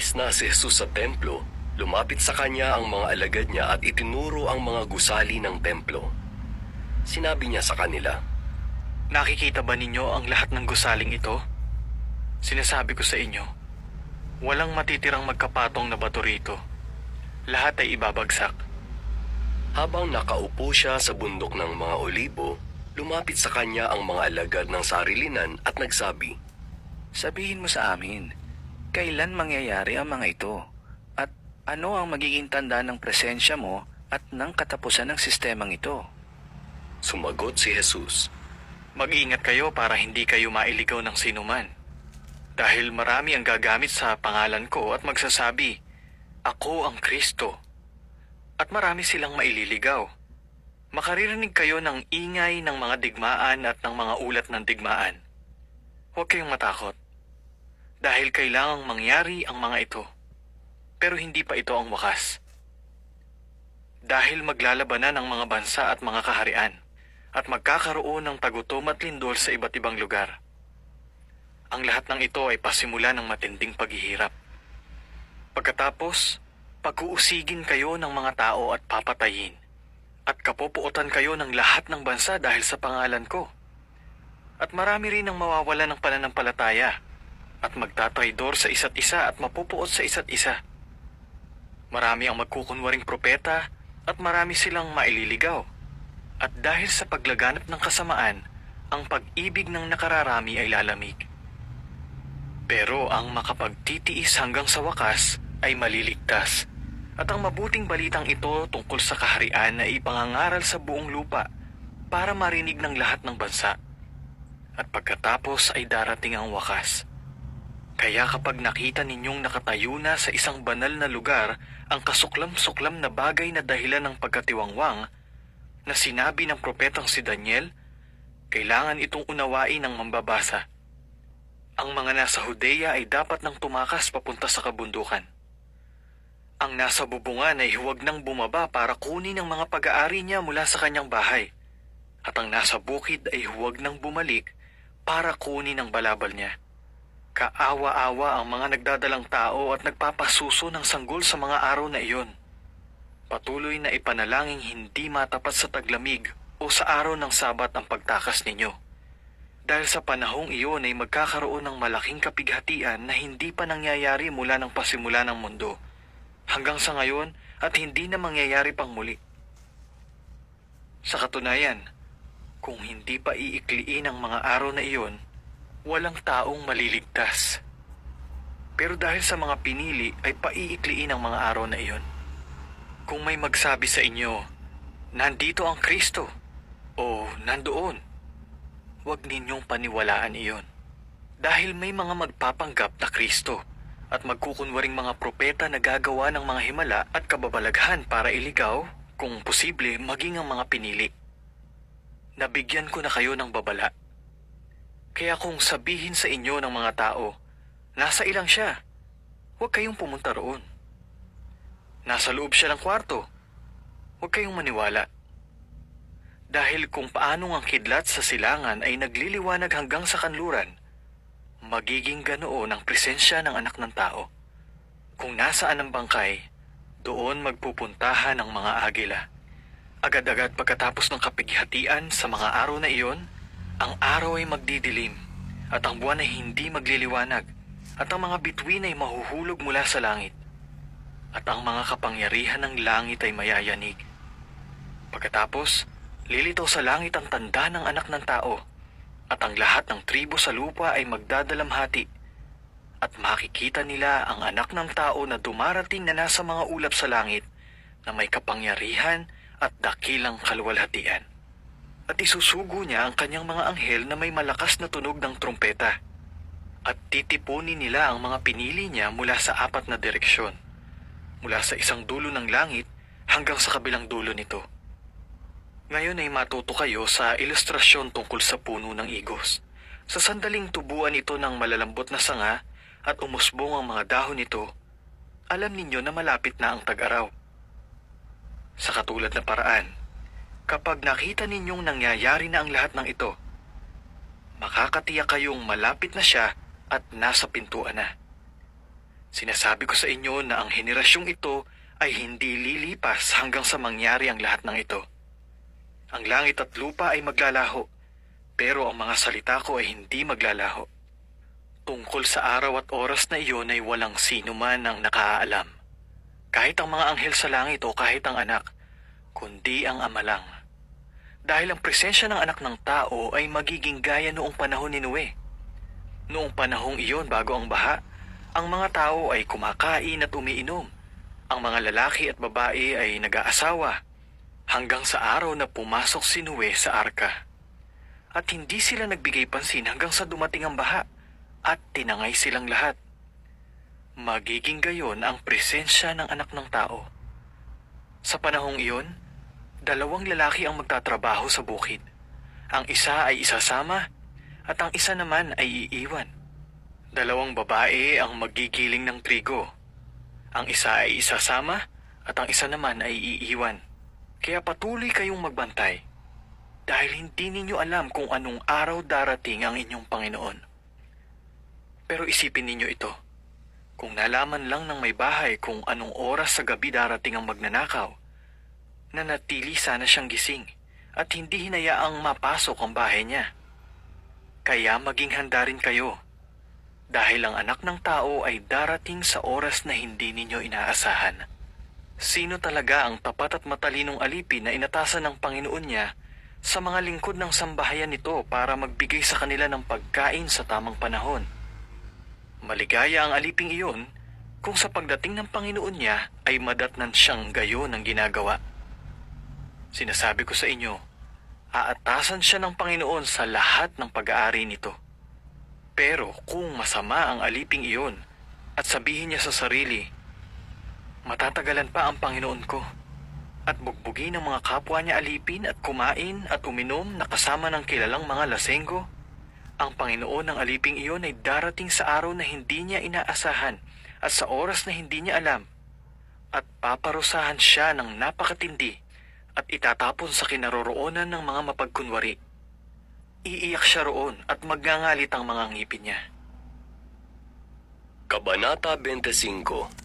Aalis na si Jesus sa templo, lumapit sa kanya ang mga alagad niya at itinuro ang mga gusali ng templo. Sinabi niya sa kanila, Nakikita ba ninyo ang lahat ng gusaling ito? Sinasabi ko sa inyo, walang matitirang magkapatong na bato rito. Lahat ay ibabagsak. Habang nakaupo siya sa bundok ng mga olibo, lumapit sa kanya ang mga alagad ng sarilinan at nagsabi, Sabihin mo sa amin, kailan mangyayari ang mga ito? At ano ang magiging tanda ng presensya mo at ng katapusan ng sistemang ito? Sumagot si Jesus, Mag-ingat kayo para hindi kayo mailigaw ng sinuman. Dahil marami ang gagamit sa pangalan ko at magsasabi, Ako ang Kristo. At marami silang maililigaw. Makaririnig kayo ng ingay ng mga digmaan at ng mga ulat ng digmaan. Huwag kayong matakot. Dahil kailangang mangyari ang mga ito. Pero hindi pa ito ang wakas. Dahil maglalabanan ang mga bansa at mga kaharian. At magkakaroon ng tagutom at lindol sa iba't ibang lugar. Ang lahat ng ito ay pasimula ng matinding paghihirap. Pagkatapos, pag-uusigin kayo ng mga tao at papatayin. At kapupuotan kayo ng lahat ng bansa dahil sa pangalan ko. At marami rin ang mawawalan ng pananampalataya. At magtatraidor sa isa't isa at mapupuot sa isa't isa. Marami ang magkukunwaring propeta at marami silang maililigaw. At dahil sa paglaganap ng kasamaan, ang pag-ibig ng nakararami ay lalamig. Pero ang makapagtitiis hanggang sa wakas ay maliligtas. At ang mabuting balitang ito tungkol sa kaharian ay ipangangaral sa buong lupa para marinig ng lahat ng bansa. At pagkatapos ay darating ang wakas. Kaya kapag nakita ninyong nakatayo na sa isang banal na lugar ang kasuklam-suklam na bagay na dahilan ng pagkatiwangwang, na sinabi ng propetang si Daniel, kailangan itong unawain ng mambabasa. Ang mga nasa Judea ay dapat nang tumakas papunta sa kabundukan. Ang nasa bubungan ay huwag nang bumaba para kunin ang mga pag-aari niya mula sa kanyang bahay. At ang nasa bukid ay huwag nang bumalik para kunin ang balabal niya. Kaawa-awa ang mga nagdadalang tao at nagpapasuso ng sanggol sa mga araw na iyon. Patuloy na ipanalangin hindi matapat sa taglamig o sa araw ng Sabat ang pagtakas ninyo. Dahil sa panahong iyon ay magkakaroon ng malaking kapighatian na hindi pa nangyayari mula ng pasimula ng mundo, hanggang sa ngayon at hindi na mangyayari pang muli. Sa katunayan, kung hindi pa iikliin ang mga araw na iyon, walang taong maliligtas. Pero dahil sa mga pinili ay paiikliin ang mga araw na iyon. Kung may magsabi sa inyo, nandito ang Kristo, o nandoon, huwag ninyong paniwalaan iyon. Dahil may mga magpapanggap na Kristo, at magkukunwaring mga propeta na gagawa ng mga himala at kababalaghan para iligaw, kung posible, maging ang mga pinili. Nabigyan ko na kayo ng babala. Kaya kung sabihin sa inyo ng mga tao, nasa ilang siya, huwag kayong pumunta roon. Nasa loob siya ng kwarto. Huwag kayong maniwala. Dahil kung paanong ang kidlat sa silangan ay nagliliwanag hanggang sa kanluran, magiging ganoon ang presensya ng anak ng tao. Kung nasaan ang bangkay, doon magpupuntahan ang mga agila. Agad-agad pagkatapos ng kapighatian sa mga araw na iyon, ang araw ay magdidilim, at ang buwan ay hindi magliliwanag, at ang mga bituin ay mahuhulog mula sa langit. At ang mga kapangyarihan ng langit ay mayayanig. Pagkatapos, lilitaw sa langit ang tanda ng anak ng tao, at ang lahat ng tribo sa lupa ay magdadalamhati, at makikita nila ang anak ng tao na dumarating na nasa mga ulap sa langit, na may kapangyarihan at dakilang kaluwalhatian. At isusugo niya ang kanyang mga anghel na may malakas na tunog ng trumpeta, at titipunin nila ang mga pinili niya mula sa 4 na direksyon, mula sa isang dulo ng langit hanggang sa kabilang dulo nito. Ngayon ay matuto kayo sa ilustrasyon tungkol sa puno ng igos. Sa sandaling tubuan ito ng malalambot na sanga at umusbong ang mga dahon nito, alam ninyo na malapit na ang tag-araw. Sa katulad na paraan, kapag nakita ninyong nangyayari na ang lahat ng ito, makakatiyak kayong malapit na siya at nasa pintuan na. Sinasabi ko sa inyo na ang henerasyong ito ay hindi lilipas hanggang sa mangyari ang lahat ng ito. Ang langit at lupa ay maglalaho, pero ang mga salita ko ay hindi maglalaho. Tungkol sa araw at oras na iyon ay walang sino man ang nakaalam. Kahit ang mga anghel sa langit o kahit ang anak, kundi ang Ama lang. Dahil ang presensya ng anak ng tao ay magiging gaya noong panahon ni Noe. Noong panahong iyon bago ang baha, ang mga tao ay kumakain at umiinom. Ang mga lalaki at babae ay nag-aasawa hanggang sa araw na pumasok si Noe sa arka. At hindi sila nagbigay pansin hanggang sa dumating ang baha at tinangay silang lahat. Magiging gayon ang presensya ng anak ng tao. Sa panahong iyon, 2 lalaki ang magtatrabaho sa bukid. Ang isa ay isasama at ang isa naman ay iiwan. 2 babae ang magigiling ng trigo. Ang isa ay isasama at ang isa naman ay iiwan. Kaya patuloy kayong magbantay dahil hindi ninyo alam kung anong araw darating ang inyong Panginoon. Pero isipin ninyo ito, kung nalaman lang ng may bahay kung anong oras sa gabi darating ang magnanakaw, nanatili sana siyang gising at hindi hinayaang mapasok ang bahay niya. Kaya maging handa rin kayo, dahil ang anak ng tao ay darating sa oras na hindi ninyo inaasahan. Sino talaga ang tapat at matalinong alipin na inatasan ng Panginoon niya sa mga lingkod ng sambahayan nito para magbigay sa kanila ng pagkain sa tamang panahon? Maligaya ang aliping iyon kung sa pagdating ng Panginoon niya ay madatnan siyang gayon ang ginagawa. Sinasabi ko sa inyo, aatasan siya ng Panginoon sa lahat ng pag-aari nito. Pero kung masama ang aliping iyon at sabihin niya sa sarili, matatagalan pa ang Panginoon ko, at bugbugin ng mga kapwa niya alipin at kumain at uminom na kasama ng kilalang mga lasenggo, ang Panginoon ng aliping iyon ay darating sa araw na hindi niya inaasahan at sa oras na hindi niya alam, at paparusahan siya ng napakatindi at itatapon sa kinaroroonan ng mga mapagkunwari. Iiyak siya roon at magngangalit ang mga ngipin niya. Kabanata 25.